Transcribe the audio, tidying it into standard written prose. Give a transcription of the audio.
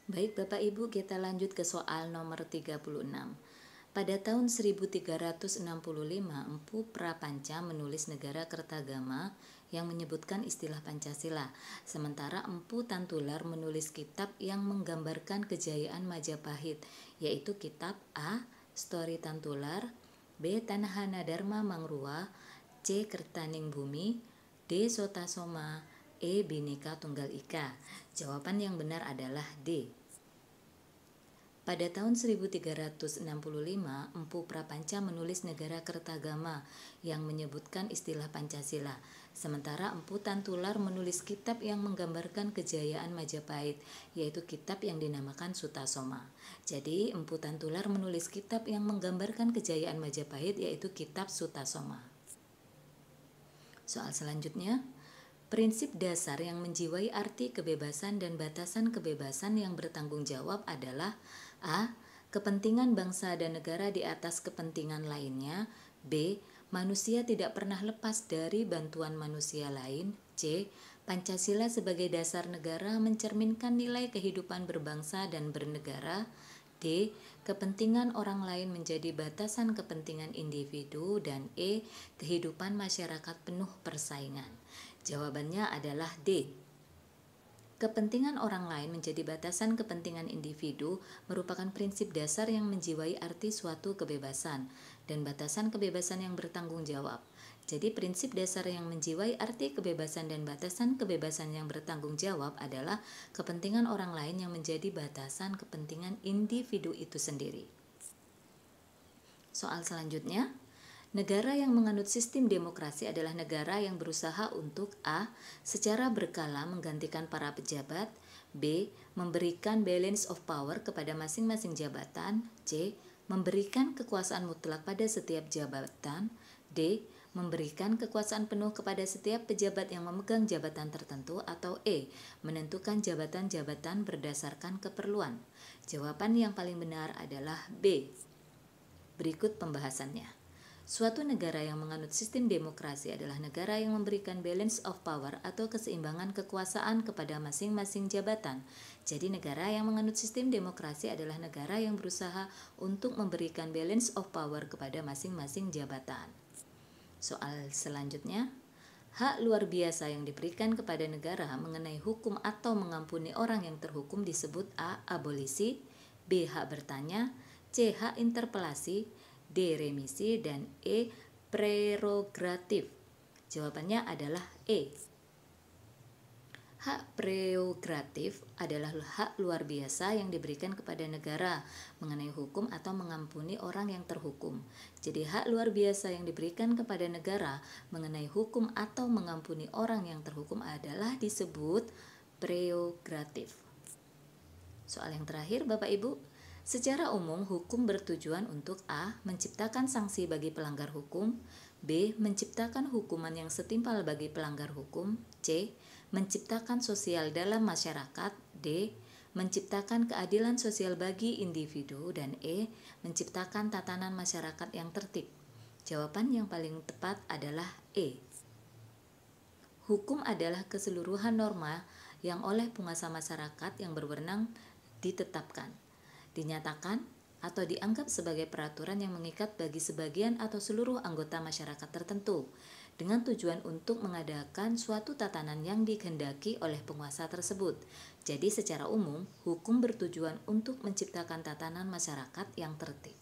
Baik Bapak Ibu, kita lanjut ke soal nomor 36. Pada tahun 1365, Empu Prapanca menulis Negara Kertagama yang menyebutkan istilah Pancasila. Sementara Empu Tantular menulis kitab yang menggambarkan kejayaan Majapahit, yaitu kitab A. Story Tantular, B. Tanahana Dharma Mangrua, C. Kertaning Bumi, D. Sotasoma, E. Bhinneka Tunggal Ika. Jawaban yang benar adalah D. Pada tahun 1365, Empu Prapanca menulis Negara Kertagama yang menyebutkan istilah Pancasila. Sementara Empu Tantular menulis kitab yang menggambarkan kejayaan Majapahit, yaitu kitab yang dinamakan Sutasoma. Jadi, Empu Tantular menulis kitab yang menggambarkan kejayaan Majapahit, yaitu kitab Sutasoma. Soal selanjutnya, prinsip dasar yang menjiwai arti kebebasan dan batasan kebebasan yang bertanggung jawab adalah A. Kepentingan bangsa dan negara di atas kepentingan lainnya. B. Manusia tidak pernah lepas dari bantuan manusia lain. C. Pancasila sebagai dasar negara mencerminkan nilai kehidupan berbangsa dan bernegara. D. Kepentingan orang lain menjadi batasan kepentingan individu. Dan E. Kehidupan masyarakat penuh persaingan. Jawabannya adalah D. Kepentingan orang lain menjadi batasan kepentingan individu merupakan prinsip dasar yang menjiwai arti suatu kebebasan dan batasan kebebasan yang bertanggung jawab. Jadi prinsip dasar yang menjiwai arti kebebasan dan batasan kebebasan yang bertanggung jawab adalah kepentingan orang lain yang menjadi batasan kepentingan individu itu sendiri. Soal selanjutnya, negara yang menganut sistem demokrasi adalah negara yang berusaha untuk A. Secara berkala menggantikan para pejabat, B. Memberikan balance of power kepada masing-masing jabatan, C. Memberikan kekuasaan mutlak pada setiap jabatan, D. Memberikan kekuasaan penuh kepada setiap pejabat yang memegang jabatan tertentu, atau E. Menentukan jabatan-jabatan berdasarkan keperluan. Jawaban yang paling benar adalah B. Berikut pembahasannya. Suatu negara yang menganut sistem demokrasi adalah negara yang memberikan balance of power atau keseimbangan kekuasaan kepada masing-masing jabatan. Jadi negara yang menganut sistem demokrasi adalah negara yang berusaha untuk memberikan balance of power kepada masing-masing jabatan. Soal selanjutnya, hak luar biasa yang diberikan kepada negara mengenai hukum atau mengampuni orang yang terhukum disebut A. Abolisi, B. Hak bertanya, C. Hak interpelasi, D. Remisi, dan E. Prerogatif. Jawabannya adalah E. Hak prerogatif adalah hak luar biasa yang diberikan kepada negara mengenai hukum atau mengampuni orang yang terhukum. Jadi hak luar biasa yang diberikan kepada negara mengenai hukum atau mengampuni orang yang terhukum adalah disebut prerogatif. Soal yang terakhir Bapak Ibu, secara umum, hukum bertujuan untuk A. Menciptakan sanksi bagi pelanggar hukum, B. Menciptakan hukuman yang setimpal bagi pelanggar hukum, C. Menciptakan sosial dalam masyarakat, D. Menciptakan keadilan sosial bagi individu, dan E. Menciptakan tatanan masyarakat yang tertib. Jawaban yang paling tepat adalah E. Hukum adalah keseluruhan norma yang oleh penguasa masyarakat yang berwenang ditetapkan, dinyatakan, atau dianggap sebagai peraturan yang mengikat bagi sebagian atau seluruh anggota masyarakat tertentu, dengan tujuan untuk mengadakan suatu tatanan yang dikehendaki oleh penguasa tersebut. Jadi secara umum, hukum bertujuan untuk menciptakan tatanan masyarakat yang tertib.